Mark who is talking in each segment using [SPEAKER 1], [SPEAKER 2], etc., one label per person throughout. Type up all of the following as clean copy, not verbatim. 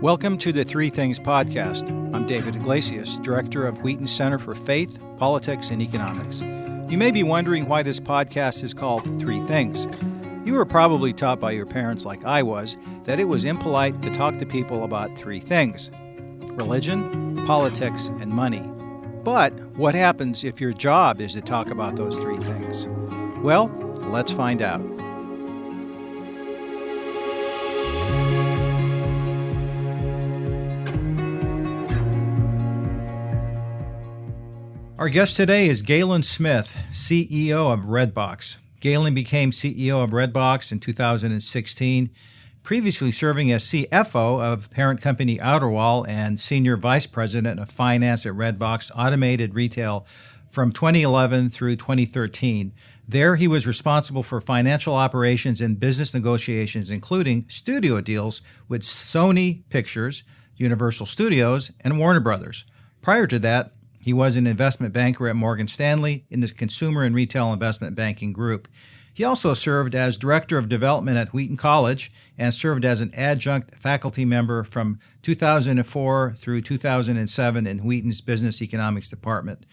[SPEAKER 1] Welcome to the Three Things Podcast. I'm David Iglesias, Director of Wheaton Center for Faith, Politics, and Economics. You may be wondering why this podcast is called Three Things. You were probably taught by your parents, like I was, that it was impolite to talk to people about three things: religion, politics, and money. But what happens if your job is to talk about those three things? Well, let's find out. Our guest today is Galen Smith, CEO of Redbox. Galen became CEO of Redbox in 2016, previously serving as CFO of parent company Outerwall and Senior Vice President of Finance at Redbox Automated Retail from 2011 through 2013. There, he was responsible for financial operations and business negotiations, including studio deals with Sony Pictures, Universal Studios, and Warner Brothers. Prior to that, he was an investment banker at Morgan Stanley in the Consumer and Retail Investment Banking Group. He also served as Director of Development at Wheaton College and served as an adjunct faculty member from 2004 through 2007 in Wheaton's Business Economics Department.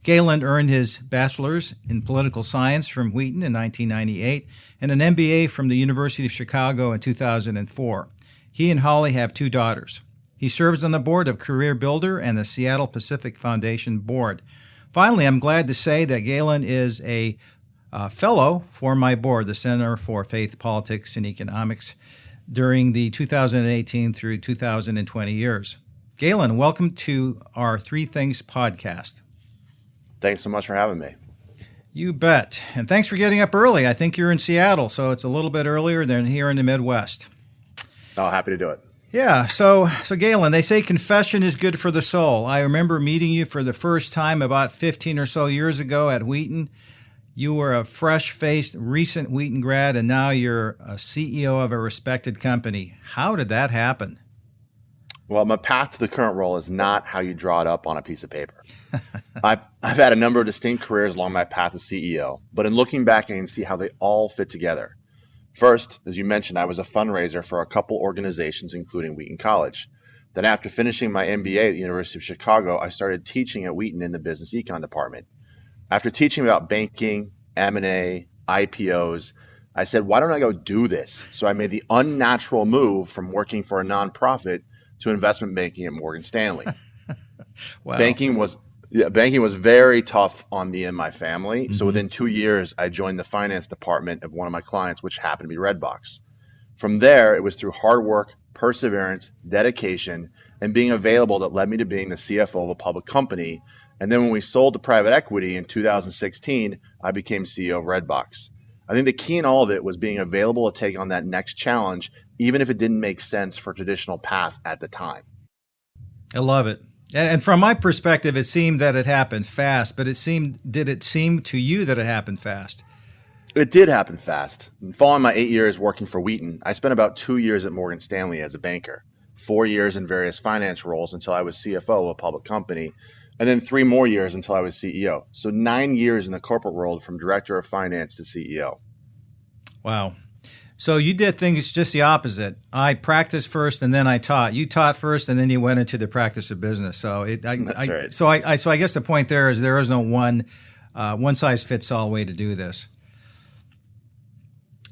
[SPEAKER 1] Galen earned his bachelor's in political science from Wheaton in 1998 and an MBA from the University of Chicago in 2004. He and Holly have two daughters. He serves on the board of Career Builder and the Seattle Pacific Foundation Board. Finally, I'm glad to say that Galen is a fellow for my board, the Center for Faith, Politics, and Economics, during the 2018 through 2020 years. Galen, welcome to our Three Things podcast.
[SPEAKER 2] Thanks so much for having me.
[SPEAKER 1] You bet. And thanks for getting up early. I think you're in Seattle, so it's a little bit earlier than here in the Midwest.
[SPEAKER 2] Oh, happy to do it.
[SPEAKER 1] Yeah, so Galen, they say confession is good for the soul. I remember meeting you for the first time about 15 or so years ago at Wheaton. You were a fresh-faced, recent Wheaton grad, and now you're a CEO of a respected company. How did that happen?
[SPEAKER 2] Well, my path to the current role is not how you draw it up on a piece of paper. I've had a number of distinct careers along my path to CEO, but in looking back, I can see how they all fit together. First, as you mentioned, I was a fundraiser for a couple organizations, including Wheaton College. Then after finishing my MBA at the University of Chicago, I started teaching at Wheaton in the business econ department. After teaching about banking, M&A, IPOs, I said, why don't I go do this? So I made the unnatural move from working for a nonprofit to investment banking at Morgan Stanley.
[SPEAKER 1] Wow.
[SPEAKER 2] Banking was very tough on me and my family. Mm-hmm. So within 2 years, I joined the finance department of one of my clients, which happened to be Redbox. From there, it was through hard work, perseverance, dedication, and being available that led me to being the CFO of a public company. And then when we sold to private equity in 2016, I became CEO of Redbox. I think the key in all of it was being available to take on that next challenge, even if it didn't make sense for a traditional path at the time.
[SPEAKER 1] I love it. And from my perspective, it seemed that it happened fast, but did it seem to you that it happened fast?
[SPEAKER 2] It did happen fast. Following my 8 years working for Wheaton, I spent about 2 years at Morgan Stanley as a banker, 4 years in various finance roles until I was CFO of a public company, and then 3 more years until I was CEO. So 9 years in the corporate world from director of finance to CEO.
[SPEAKER 1] Wow. So you did things just the opposite. I practiced first and then I taught. You taught first and then you went into the practice of business. So
[SPEAKER 2] That's right.
[SPEAKER 1] So I guess the point there is no one size fits all way to do this.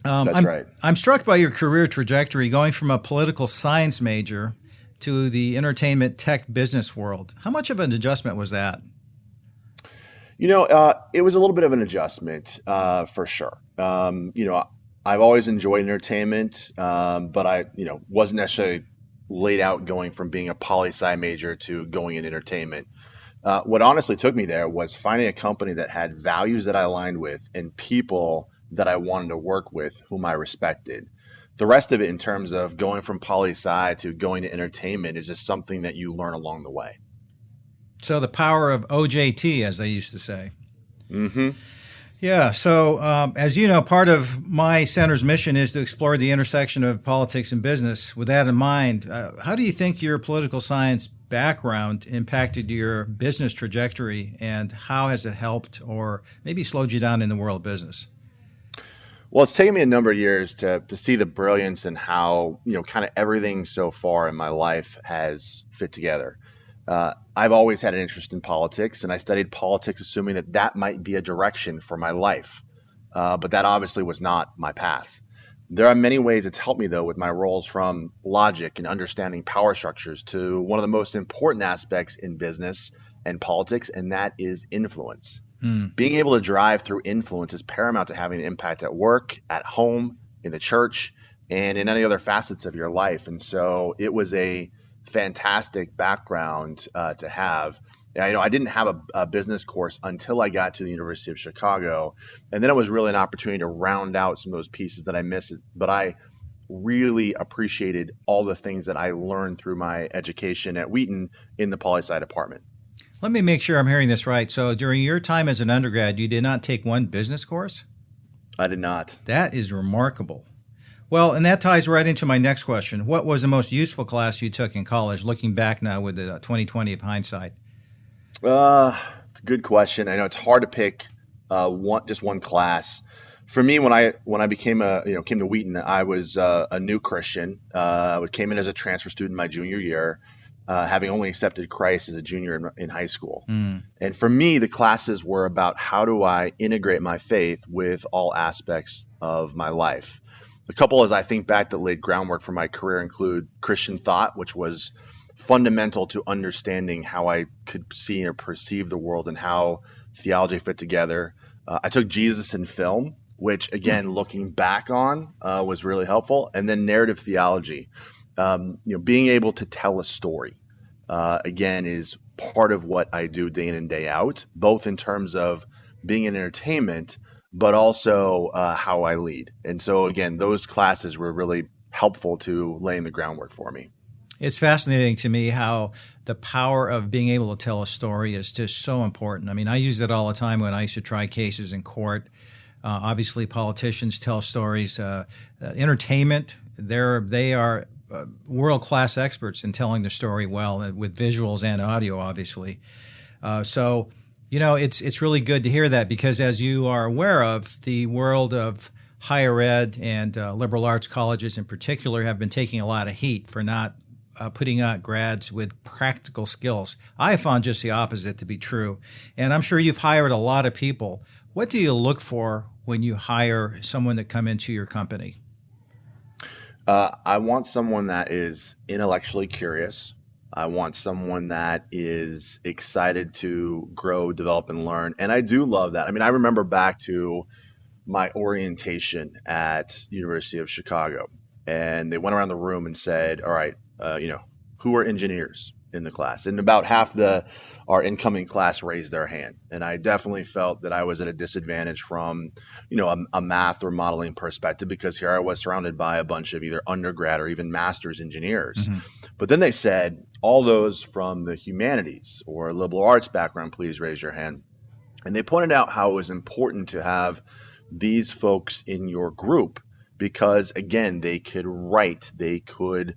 [SPEAKER 2] That's right.
[SPEAKER 1] I'm struck by your career trajectory going from a political science major to the entertainment tech business world. How much of an adjustment was that?
[SPEAKER 2] It was a little bit of an adjustment for sure. I've always enjoyed entertainment, but I, wasn't necessarily laid out going from being a poli-sci major to going in entertainment. What honestly took me there was finding a company that had values that I aligned with and people that I wanted to work with whom I respected. The rest of it in terms of going from poli-sci to going to entertainment is just something that you learn along the way.
[SPEAKER 1] So the power of OJT, as they used to say.
[SPEAKER 2] Mm-hmm.
[SPEAKER 1] Yeah. So, as you know, part of my center's mission is to explore the intersection of politics and business. With that in mind, how do you think your political science background impacted your business trajectory, and how has it helped or maybe slowed you down in the world of business?
[SPEAKER 2] Well, it's taken me a number of years to see the brilliance and how, kind of everything so far in my life has fit together. I've always had an interest in politics, and I studied politics assuming that that might be a direction for my life. But that obviously was not my path. There are many ways it's helped me, though, with my roles from logic and understanding power structures to one of the most important aspects in business and politics, and that is influence. Being able to drive through influence is paramount to having an impact at work, at home, in the church, and in any other facets of your life. And so it was a fantastic background to have. I didn't have a business course until I got to the University of Chicago, and then it was really an opportunity to round out some of those pieces that I missed. But I really appreciated all the things that I learned through my education at Wheaton in the poli-sci department.
[SPEAKER 1] Let me make sure I'm hearing this right. So during your time as an undergrad, you did not take one business course?
[SPEAKER 2] I did not.
[SPEAKER 1] That is remarkable. Well, and that ties right into my next question. What was the most useful class you took in college, looking back now with the 2020 of hindsight?
[SPEAKER 2] It's a good question. I know it's hard to pick just one class. For me, when I came to Wheaton, I was a new Christian. I came in as a transfer student my junior year, having only accepted Christ as a junior in high school. And for me, the classes were about how do I integrate my faith with all aspects of my life. A couple, as I think back, that laid groundwork for my career include Christian thought, which was fundamental to understanding how I could see or perceive the world and how theology fit together. I took Jesus in film, which, again, looking back on, was really helpful. And then narrative theology. Being able to tell a story, again, is part of what I do day in and day out, both in terms of being in entertainment, but also how I lead. And so, again, those classes were really helpful to laying the groundwork for me.
[SPEAKER 1] It's fascinating to me how the power of being able to tell a story is just so important. I mean, I use it all the time when I used to try cases in court. Obviously, politicians tell stories. Entertainment, they are world-class experts in telling the story well, with visuals and audio, obviously. So, it's really good to hear that, because as you are aware of, the world of higher ed and liberal arts colleges in particular have been taking a lot of heat for not putting out grads with practical skills. I have found just the opposite to be true. And I'm sure you've hired a lot of people. What do you look for when you hire someone to come into your company?
[SPEAKER 2] I want someone that is intellectually curious. I want someone that is excited to grow, develop, and learn. And I do love that. I mean, I remember back to my orientation at University of Chicago, and they went around the room and said, all right, who are engineers in the class? And about half our incoming class raised their hand. And I definitely felt that I was at a disadvantage from, a math or modeling perspective, because here I was surrounded by a bunch of either undergrad or even master's engineers. Mm-hmm. But then they said, all those from the humanities or liberal arts background, please raise your hand. And they pointed out how it was important to have these folks in your group because, again, they could write, they could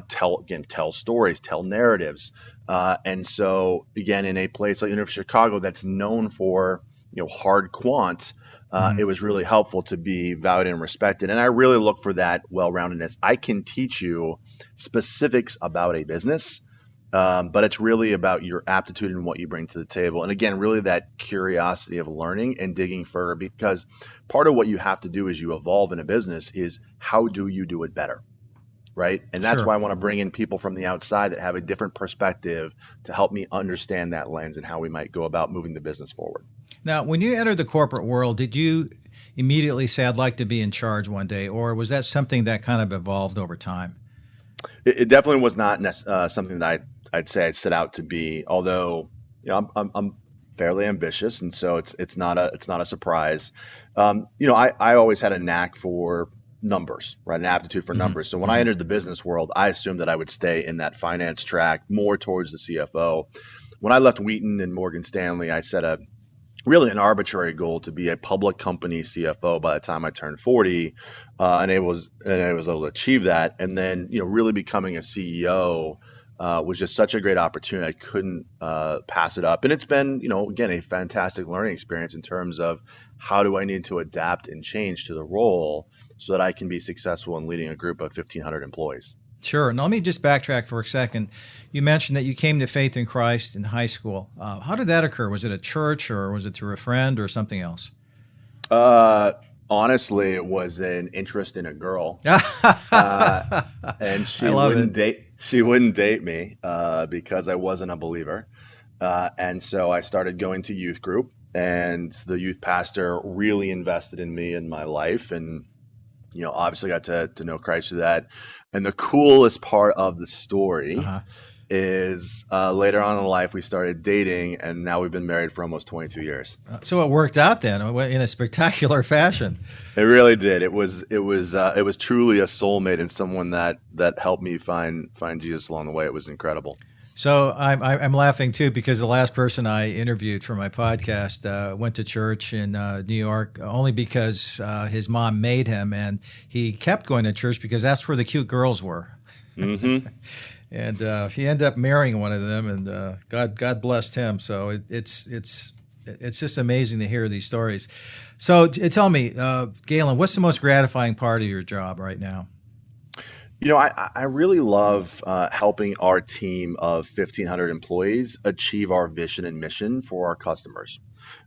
[SPEAKER 2] tell stories, tell narratives. And so, again, in a place like University of Chicago that's known for, hard quant, it was really helpful to be valued and respected. And I really look for that well-roundedness. I can teach you specifics about a business, but it's really about your aptitude and what you bring to the table. And again, really that curiosity of learning and digging further, because part of what you have to do as you evolve in a business is how do you do it better? Right. And that's why I want to bring in people from the outside that have a different perspective to help me understand that lens and how we might go about moving the business forward.
[SPEAKER 1] Now, when you entered the corporate world, did you immediately say, I'd like to be in charge one day, or was that something that kind of evolved over time?
[SPEAKER 2] It definitely was not something that I'd say I'd set out to be, although I'm fairly ambitious. And so it's not a surprise. I always had a knack for numbers, right? An aptitude for numbers. So when I entered the business world, I assumed that I would stay in that finance track more towards the CFO. When I left Wheaton and Morgan Stanley, I set really an arbitrary goal to be a public company CFO by the time I turned 40, and I was able to achieve that. And then, really becoming a CEO was just such a great opportunity. I couldn't pass it up. And it's been, again, a fantastic learning experience in terms of how do I need to adapt and change to the role so that I can be successful in leading a group of 1,500 employees.
[SPEAKER 1] Sure. Now, let me just backtrack for a second. You mentioned that you came to faith in Christ in high school. How did that occur? Was it a church, or was it through a friend, or something else?
[SPEAKER 2] Honestly, it was an interest in a girl, and she wouldn't date. She wouldn't date me because I wasn't a believer, and so I started going to youth group, and the youth pastor really invested in me and my life, and obviously got to know Christ through that. And the coolest part of the story is later on in life we started dating, and now we've been married for almost 22 years.
[SPEAKER 1] So it worked out then in a spectacular fashion.
[SPEAKER 2] It really did. It was truly a soulmate and someone that helped me find Jesus along the way. It was incredible.
[SPEAKER 1] So I'm laughing too because the last person I interviewed for my podcast went to church in New York only because his mom made him, and he kept going to church because that's where the cute girls were. Mm-hmm. And he ended up marrying one of them, and God blessed him. So it's just amazing to hear these stories. So tell me, Galen, what's the most gratifying part of your job right now?
[SPEAKER 2] I really love helping our team of 1,500 employees achieve our vision and mission for our customers.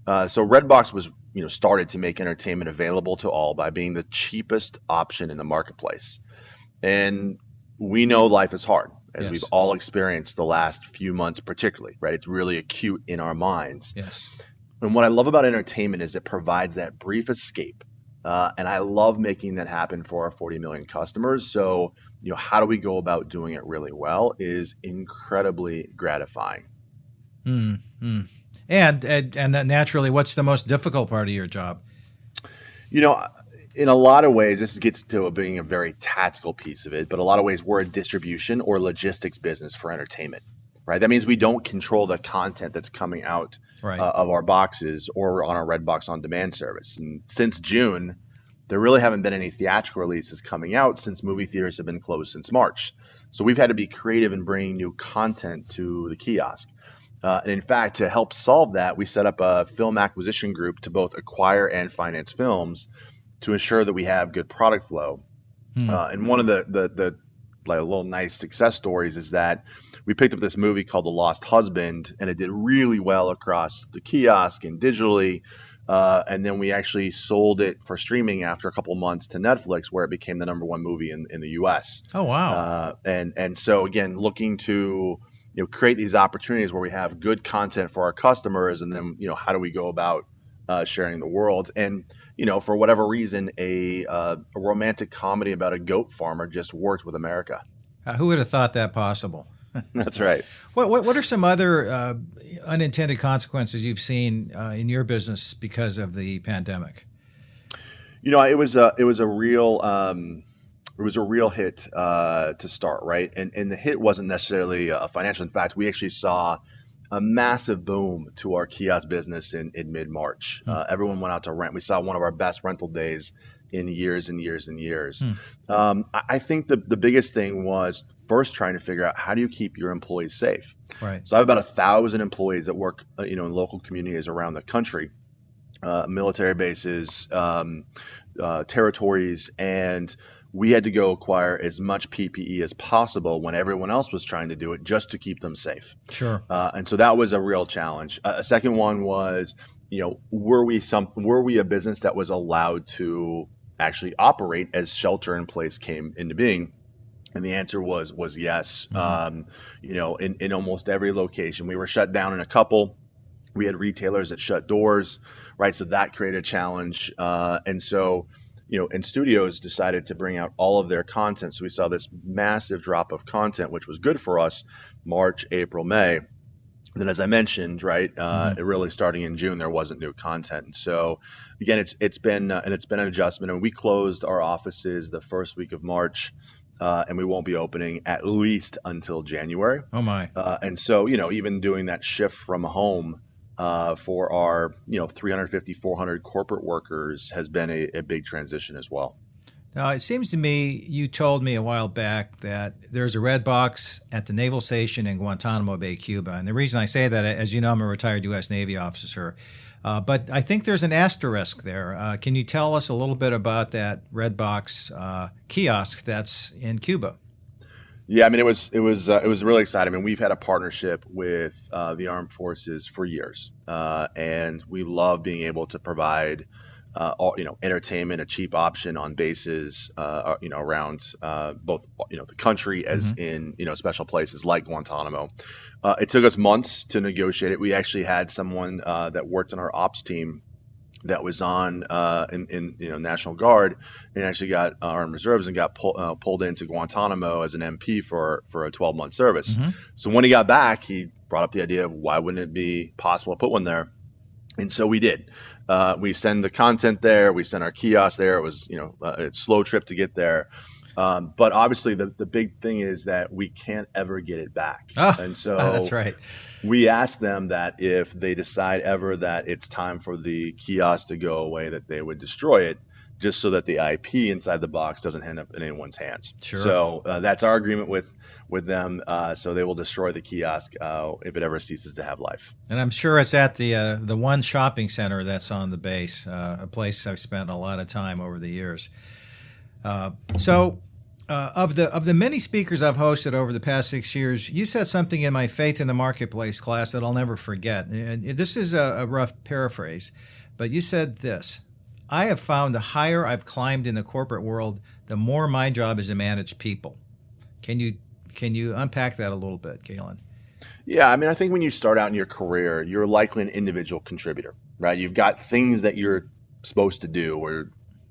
[SPEAKER 2] So Redbox was, started to make entertainment available to all by being the cheapest option in the marketplace. And we know life is hard, as
[SPEAKER 1] Yes.
[SPEAKER 2] we've all experienced the last few months particularly, right? It's really acute in our minds.
[SPEAKER 1] Yes.
[SPEAKER 2] And what I love about entertainment is it provides that brief escape. And I love making that happen for our 40 million customers. So, how do we go about doing it really well is incredibly gratifying.
[SPEAKER 1] Mm-hmm. And naturally, what's the most difficult part of your job?
[SPEAKER 2] In a lot of ways, this gets to being a very tactical piece of it, but a lot of ways we're a distribution or logistics business for entertainment, right? That means we don't control the content that's coming out of our boxes or on our Redbox on demand service. And since June, there really haven't been any theatrical releases coming out since movie theaters have been closed since March. So we've had to be creative in bringing new content to the kiosk. And in fact, to help solve that, we set up a film acquisition group to both acquire and finance films to ensure that we have good product flow. And one of the little nice success stories is that we picked up this movie called The Lost Husband, and it did really well across the kiosk and digitally. And then we actually sold it for streaming after a couple months to Netflix, where it became the #1 movie in the U.S.
[SPEAKER 1] Oh, wow.
[SPEAKER 2] And so, again, looking to create these opportunities where we have good content for our customers, and then how do we go about sharing the world? And for whatever reason, a romantic comedy about a goat farmer just worked with America.
[SPEAKER 1] Who would have thought that possible?
[SPEAKER 2] That's right.
[SPEAKER 1] What are some other unintended consequences you've seen in your business because of the pandemic?
[SPEAKER 2] It was a real hit to start, right? And the hit wasn't necessarily financial. In fact, we actually saw a massive boom to our kiosk business in mid-March. Everyone went out to rent. We saw one of our best rental days in years and years and years. I think the biggest thing was first trying to figure out how do you keep your employees safe.
[SPEAKER 1] Right.
[SPEAKER 2] So I have about 1,000 employees that work in local communities around the country, military bases, territories, and we had to go acquire as much PPE as possible when everyone else was trying to do it just to keep them safe.
[SPEAKER 1] Sure.
[SPEAKER 2] And so that was a real challenge. A second one was, were we a business that was allowed to actually operate as shelter in place came into being? And the answer was yes. Mm-hmm. In almost every location, we were shut down in a couple. We had retailers that shut doors, right? So that created a challenge. And so, and studios decided to bring out all of their content. So we saw this massive drop of content, which was good for us, March, April, May. Then, as I mentioned, right, it really starting in June, there wasn't new content. And so, again, it's been an adjustment. And we closed our offices the first week of March, and we won't be opening at least until January.
[SPEAKER 1] Oh my!
[SPEAKER 2] And so, even doing that shift from home for our 350, 400 corporate workers has been a big transition as well.
[SPEAKER 1] Now, it seems to me you told me a while back that there's a Redbox at the Naval Station in Guantanamo Bay, Cuba. And the reason I say that, as you know, I'm a retired U.S. Navy officer. But I think there's an asterisk there. Can you tell us a little bit about that Redbox kiosk that's in Cuba?
[SPEAKER 2] Yeah, I mean, it was really exciting. I mean, we've had a partnership with the armed forces for years, and we love being able to provide entertainment, a cheap option on bases, around both the country as in special places like Guantanamo. It took us months to negotiate it. We actually had someone that worked on our ops team that was on in National Guard and actually got Armed Reserves and got pulled into Guantanamo as an MP for a 12-month service. So when he got back, he brought up the idea of why wouldn't it be possible to put one there, and so we did. We send the content there. We send our kiosk there. It was a slow trip to get there. But obviously the big thing is that we can't ever get it back. And so
[SPEAKER 1] that's right.
[SPEAKER 2] We asked them that if they decide ever that it's time for the kiosk to go away, that they would destroy it, just so that the IP inside the box doesn't end up in anyone's hands.
[SPEAKER 1] Sure.
[SPEAKER 2] So that's our agreement with them. So they will destroy the kiosk if it ever ceases to have life. And
[SPEAKER 1] I'm sure it's at the one shopping center that's on the base, a place I've spent a lot of time over the years. Of the many speakers I've hosted over the past 6 years, you said something in my Faith in the Marketplace class that I'll never forget. And this is a rough paraphrase, but you said this: I have found the higher I've climbed in the corporate world, the more my job is to manage people. Can you unpack that a little bit, Galen?
[SPEAKER 2] Yeah, I mean, I think when you start out in your career, you're likely an individual contributor, right? You've got things that you're supposed to do or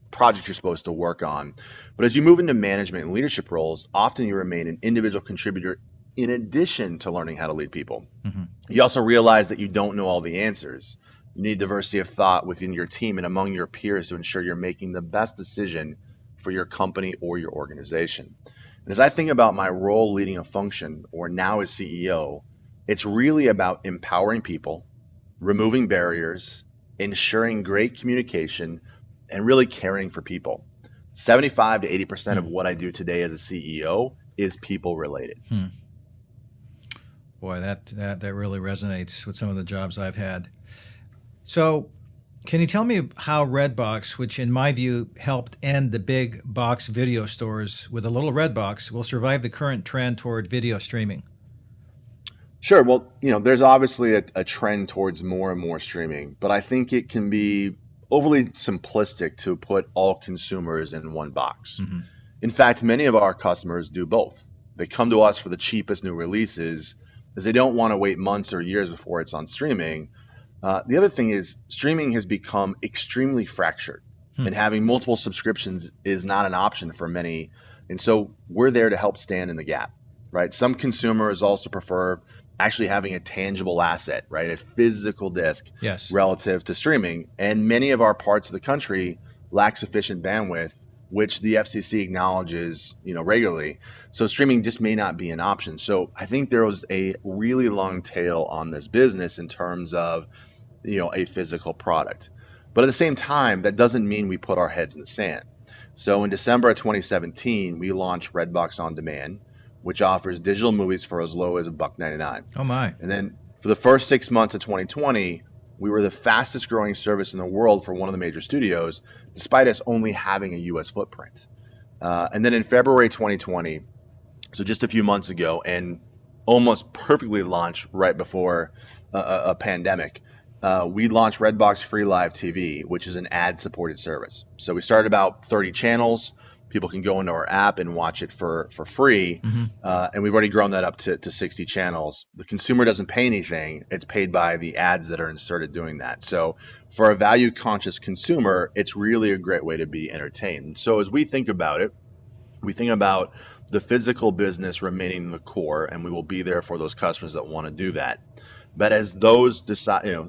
[SPEAKER 2] projects you're supposed to work on. But as you move into management and leadership roles, often you remain an individual contributor in addition to learning how to lead people. You also realize that you don't know all the answers. You need diversity of thought within your team and among your peers to ensure you're making the best decision for your company or your organization. And as I think about my role leading a function, or now as CEO, it's really about empowering people, removing barriers, ensuring great communication, and really caring for people. 75 to 80% of what I do today as a CEO is people related.
[SPEAKER 1] Boy, that really resonates with some of the jobs I've had. So can you tell me how Redbox, which in my view helped end the big box video stores with a little Redbox, will survive the current trend toward video streaming?
[SPEAKER 2] Sure. Well, there's obviously a trend towards more and more streaming, but I think it can be overly simplistic to put all consumers in one box. In fact, many of our customers do both. They come to us for the cheapest new releases, as they don't want to wait months or years before it's on streaming. The other thing is streaming has become extremely fractured, and having multiple subscriptions is not an option for many. And so we're there to help stand in the gap, right? Some consumers also prefer actually having a tangible asset, right? A physical disc,
[SPEAKER 1] yes,
[SPEAKER 2] relative to streaming. And many of our parts of the country lack sufficient bandwidth, which the FCC acknowledges, regularly. So streaming just may not be an option. So I think there was a really long tail on this business in terms of, a physical product. But at the same time, that doesn't mean we put our heads in the sand. So in December of 2017, we launched Redbox On Demand, which offers digital movies for as low as $1.99.
[SPEAKER 1] Oh my.
[SPEAKER 2] And then for the first 6 months of 2020, we were the fastest growing service in the world for one of the major studios, despite us only having a US footprint. And then in February 2020, so just a few months ago, and almost perfectly launched right before a pandemic, we launched Redbox Free Live TV, which is an ad-supported service. So we started about 30 channels. People can go into our app and watch it for free. And we've already grown that up to 60 channels. The consumer doesn't pay anything. It's paid by the ads that are inserted doing that. So for a value-conscious consumer, it's really a great way to be entertained. And so as we think about it, we think about the physical business remaining the core, and we will be there for those customers that want to do that. But as those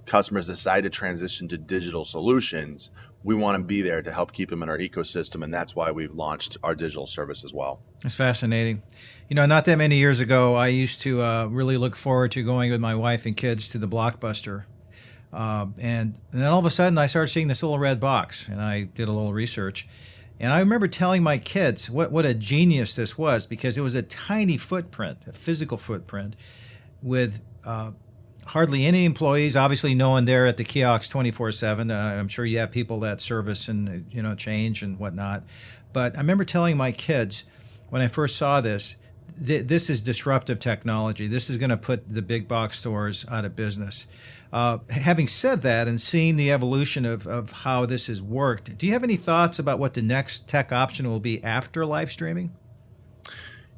[SPEAKER 2] customers decide to transition to digital solutions, we want to be there to help keep them in our ecosystem, and that's why we've launched our digital service as well.
[SPEAKER 1] It's fascinating. Not that many years ago, I used to really look forward to going with my wife and kids to the Blockbuster. And then all of a sudden, I started seeing this little red box, and I did a little research. And I remember telling my kids what a genius this was, because it was a tiny footprint, a physical footprint, with hardly any employees, obviously no one there at the kiosk 24/7. I'm sure you have people that service and change and whatnot. But I remember telling my kids when I first saw this, this is disruptive technology. This is going to put the big box stores out of business. Having said that and seeing the evolution of how this has worked, do you have any thoughts about what the next tech option will be after live streaming?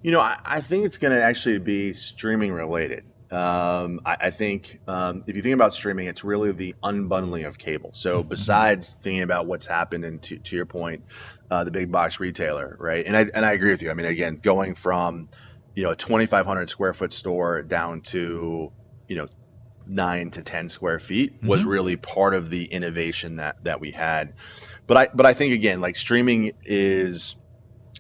[SPEAKER 2] I think it's going to actually be streaming related. I think if you think about streaming, it's really the unbundling of cable. So besides thinking about what's happened, and to your point, the big box retailer, right? And I agree with you. I mean, again, going from a 2,500 square foot store down to 9 to 10 square feet was really part of the innovation that we had. But I think, again, like, streaming is,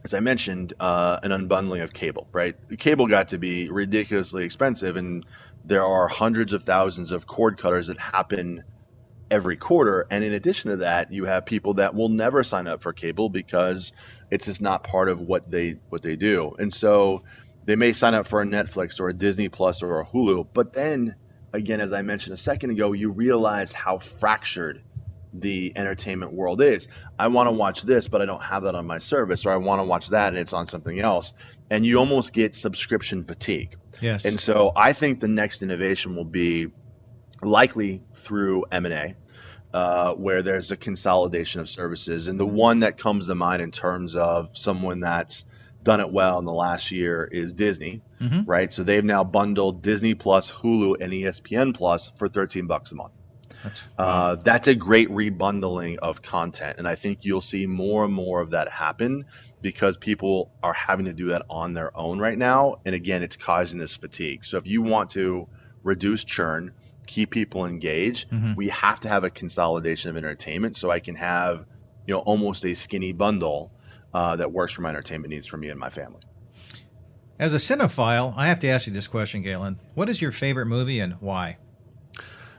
[SPEAKER 2] as I mentioned, an unbundling of cable, right? Cable got to be ridiculously expensive, and there are hundreds of thousands of cord cutters that happen every quarter. And in addition to that, you have people that will never sign up for cable because it's just not part of what they do. And so they may sign up for a Netflix or a Disney Plus or a Hulu, but then again, as I mentioned a second ago, you realize how fractured the entertainment world is. I want to watch this, but I don't have that on my service, or I want to watch that and it's on something else. And you almost get subscription fatigue.
[SPEAKER 1] Yes.
[SPEAKER 2] And so I think the next innovation will be likely through M&A, where there's a consolidation of services. And the one that comes to mind in terms of someone that's done it well in the last year is Disney, right? So they've now bundled Disney Plus, Hulu, and ESPN Plus for $13 a month. That's a great rebundling of content, and I think you'll see more and more of that happen because people are having to do that on their own right now. And again, it's causing this fatigue. So if you want to reduce churn, keep people engaged, we have to have a consolidation of entertainment, so I can have almost a skinny bundle that works for my entertainment needs for me and my family.
[SPEAKER 1] As a cinephile, I have to ask you this question, Galen. What is your favorite movie and why?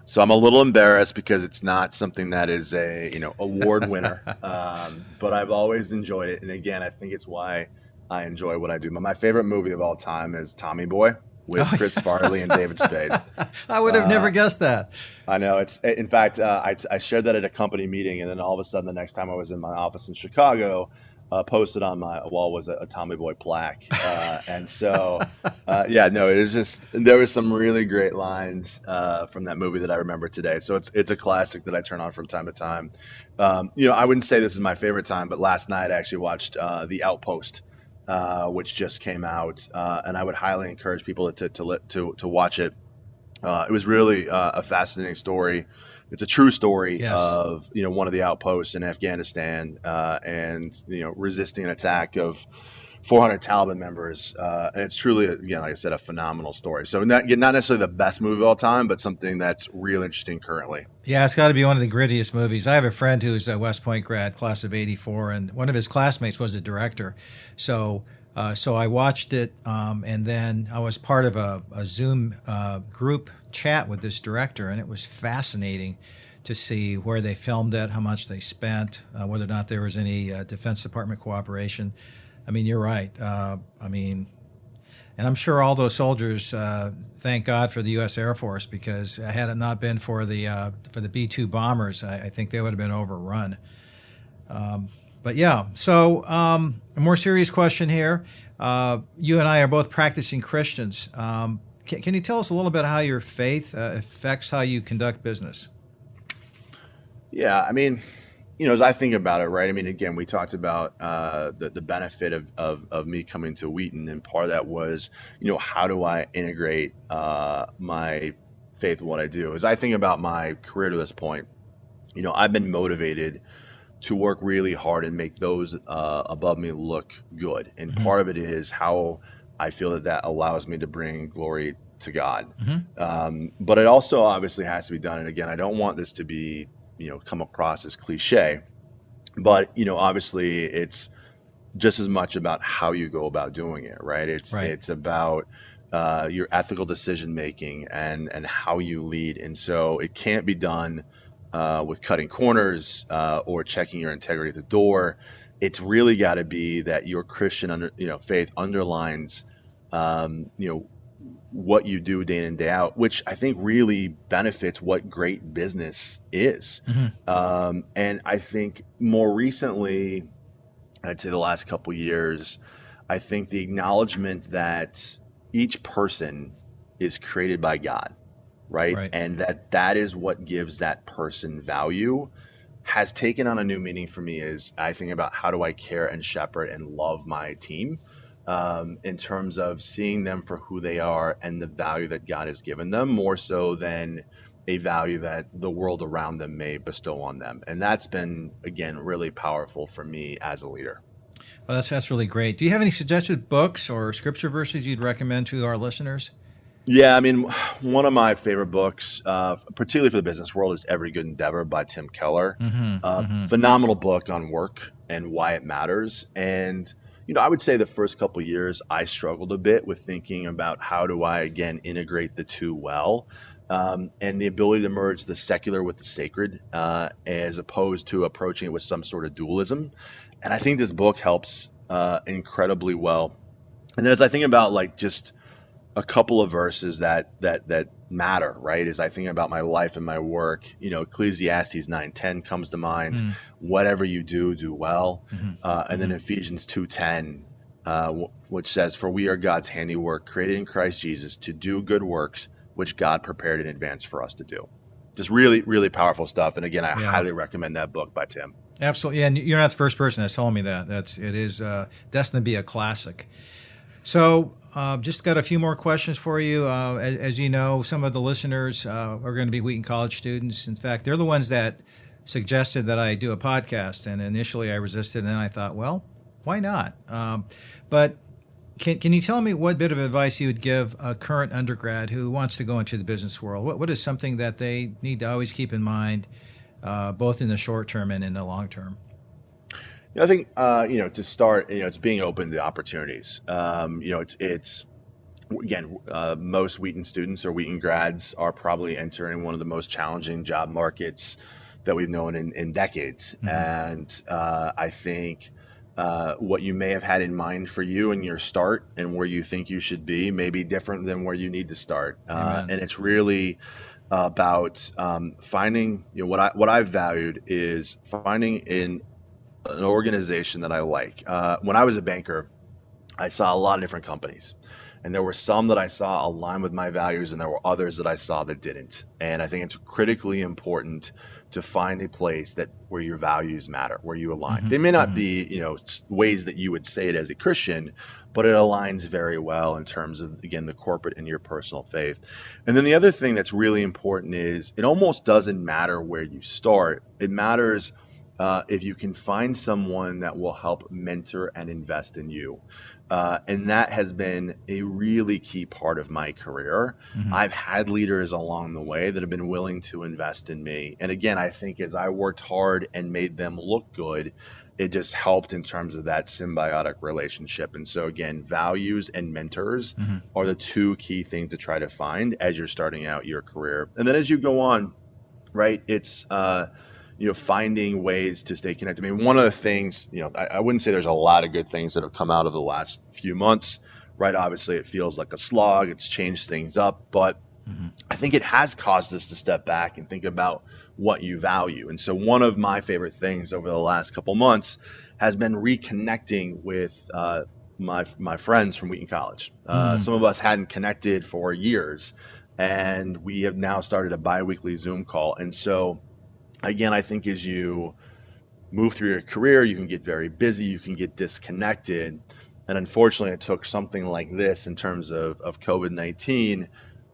[SPEAKER 2] So I'm a little embarrassed because it's not something that is a award winner, but I've always enjoyed it. And again, I think it's why I enjoy what I do. But my favorite movie of all time is Tommy Boy with Chris Farley and David Spade.
[SPEAKER 1] I would have never guessed that.
[SPEAKER 2] I know. It's, in fact, I shared that at a company meeting, and then all of a sudden the next time I was in my office in Chicago, posted on my wall was a Tommy Boy plaque. And so, it was just, there was some really great lines from that movie that I remember today. So it's a classic that I turn on from time to time. I wouldn't say this is my favorite time, but last night I actually watched The Outpost, which just came out, and I would highly encourage people to watch it. It was really a fascinating story. It's a true story of one of the outposts in Afghanistan, and resisting an attack of 400 Taliban members. And it's truly, again, like I said, a phenomenal story. So not necessarily the best movie of all time, but something that's really interesting currently.
[SPEAKER 1] Yeah, it's got to be one of the grittiest movies. I have a friend who's a West Point grad, class of '84, and one of his classmates was a director. So I watched it, and then I was part of a Zoom group chat with this director, and it was fascinating to see where they filmed it, how much they spent, whether or not there was any Defense Department cooperation. I mean, you're right. And I'm sure all those soldiers thank God for the U.S. Air Force, because had it not been for the B-2 bombers, I think they would have been overrun. But yeah, so a more serious question here. You and I are both practicing Christians. Can you tell us a little bit how your faith affects how you conduct business?
[SPEAKER 2] Yeah, I mean, as I think about it, right? I mean, again, we talked about the benefit of me coming to Wheaton, and part of that was, how do I integrate my faith with what I do? As I think about my career to this point, I've been motivated to work really hard and make those above me look good. And part of it is how I feel that allows me to bring glory to God. But it also obviously has to be done. And again, I don't want this to be, come across as cliche, but, obviously it's just as much about how you go about doing it, right? It's about your ethical decision making and how you lead. And so it can't be done with cutting corners or checking your integrity at the door. it's really got to be that your Christian faith underlines, what you do day in and day out, which I think really benefits what great business is. And I think more recently, I'd say the last couple years, I think the acknowledgement that each person is created by God, right? And that is what gives that person value has taken on a new meaning for me as I think about how do I care and shepherd and love my team, in terms of seeing them for who they are and the value that God has given them, more so than a value that the world around them may bestow on them. And that's been, again, really powerful for me as a leader.
[SPEAKER 1] Well, that's really great. Do you have any suggested books or scripture verses you'd recommend to our listeners?
[SPEAKER 2] Yeah, I mean, one of my favorite books, particularly for the business world, is Every Good Endeavor by Tim Keller. Phenomenal book on work and why it matters. And, I would say the first couple of years, I struggled a bit with thinking about how do I, again, integrate the two well, and the ability to merge the secular with the sacred, as opposed to approaching it with some sort of dualism. And I think this book helps incredibly well. And then as I think about like just a couple of verses that matter, right? As I think about my life and my work, Ecclesiastes 9:10 comes to mind. Whatever you do, do well. And then Ephesians 2:10, which says, "For we are God's handiwork, created in Christ Jesus to do good works, which God prepared in advance for us to do." Just really, really powerful stuff. And again, I highly recommend that book by Tim.
[SPEAKER 1] Absolutely. Yeah, and you're not the first person that's telling me that. It is destined to be a classic. So just got a few more questions for you. As you know, some of the listeners are going to be Wheaton College students. In fact, they're the ones that suggested that I do a podcast. And initially I resisted, and then I thought, well, why not? But can you tell me what bit of advice you would give a current undergrad who wants to go into the business world? What is something that they need to always keep in mind, both in the short term and in the long term?
[SPEAKER 2] I think, to start, it's being open to opportunities. It's again, most Wheaton students or Wheaton grads are probably entering one of the most challenging job markets that we've known in decades. And I think what you may have had in mind for you in your start and where you think you should be may be different than where you need to start. And it's really about finding, what I've valued is finding an organization that I like. When I was a banker, I saw a lot of different companies, and there were some that I saw align with my values, and there were others that I saw that didn't. And I think it's critically important to find a place where your values matter, where you align. They may not be, ways that you would say it as a Christian, but it aligns very well in terms of, again, the corporate and your personal faith. And then the other thing that's really important is it almost doesn't matter where you start. It matters if you can find someone that will help mentor and invest in you. And that has been a really key part of my career. I've had leaders along the way that have been willing to invest in me. And again, I think as I worked hard and made them look good, it just helped in terms of that symbiotic relationship. And so again, values and mentors are the two key things to try to find as you're starting out your career. And then as you go on, right, it's finding ways to stay connected. I mean, one of the things, I wouldn't say there's a lot of good things that have come out of the last few months, right? Obviously, it feels like a slog. It's changed things up, but I think it has caused us to step back and think about what you value. And so one of my favorite things over the last couple months has been reconnecting with my friends from Wheaton College. Some of us hadn't connected for years, and we have now started a bi-weekly Zoom call. And so again, I think as you move through your career, you can get very busy, you can get disconnected. And unfortunately, it took something like this in terms of COVID-19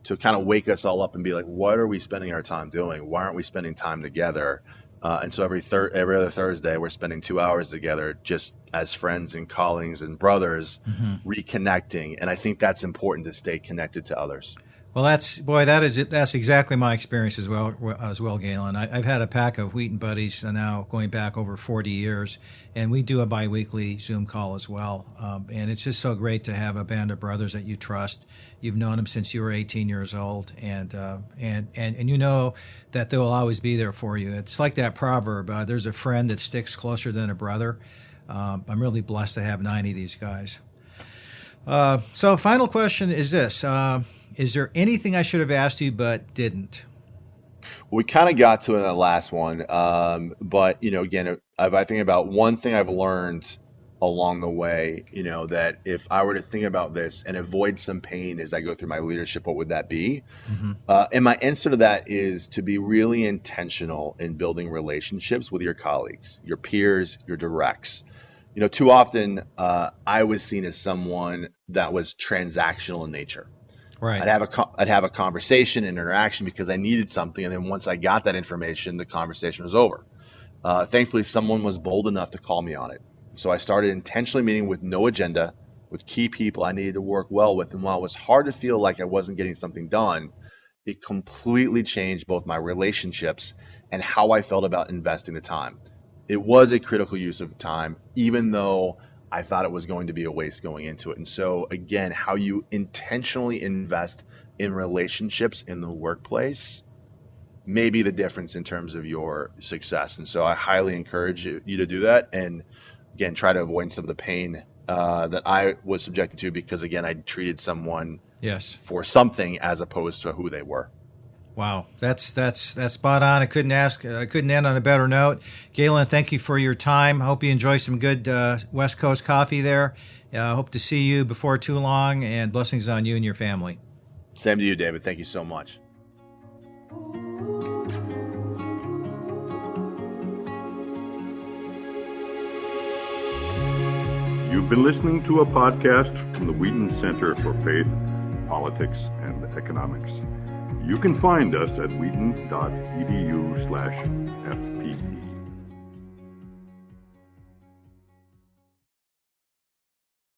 [SPEAKER 2] to kind of wake us all up and be like, what are we spending our time doing? Why aren't we spending time together? And so every other Thursday, we're spending 2 hours together just as friends and colleagues and brothers, reconnecting. And I think that's important to stay connected to others.
[SPEAKER 1] Well, that's exactly my experience as well, Galen. I've had a pack of Wheaton buddies now going back over 40 years, and we do a biweekly Zoom call as well. And it's just so great to have a band of brothers that you trust. You've known them since you were 18 years old, and you know that they will always be there for you. It's like that proverb: there's a friend that sticks closer than a brother. I'm really blessed to have 90 of these guys. So final question is this. Is there anything I should have asked you but didn't?
[SPEAKER 2] We kind of got to it in the last one, but again, if I think about one thing I've learned along the way, that if I were to think about this and avoid some pain as I go through my leadership, what would that be?
[SPEAKER 1] Mm-hmm.
[SPEAKER 2] And my answer to that is to be really intentional in building relationships with your colleagues, your peers, your directs. Too often I was seen as someone that was transactional in nature.
[SPEAKER 1] Right.
[SPEAKER 2] I'd have a conversation, an interaction because I needed something, and then once I got that information, the conversation was over. Thankfully, someone was bold enough to call me on it. So I started intentionally meeting with no agenda, with key people I needed to work well with. And while it was hard to feel like I wasn't getting something done, it completely changed both my relationships and how I felt about investing the time. It was a critical use of time, even though I thought it was going to be a waste going into it. And so again, how you intentionally invest in relationships in the workplace may be the difference in terms of your success. And so I highly encourage you to do that. And again, try to avoid some of the pain that I was subjected to because, again, I treated someone for something as opposed to who they were.
[SPEAKER 1] Wow, that's spot on. I couldn't end on a better note. Galen, thank you for your time. I hope you enjoy some good West Coast coffee there. I hope to see you before too long, and blessings on you and your family.
[SPEAKER 2] Same to you, David. Thank you so much.
[SPEAKER 3] You've been listening to a podcast from the Wheaton Center for Faith, Politics, and Economics. You can find us at wheaton.edu/f.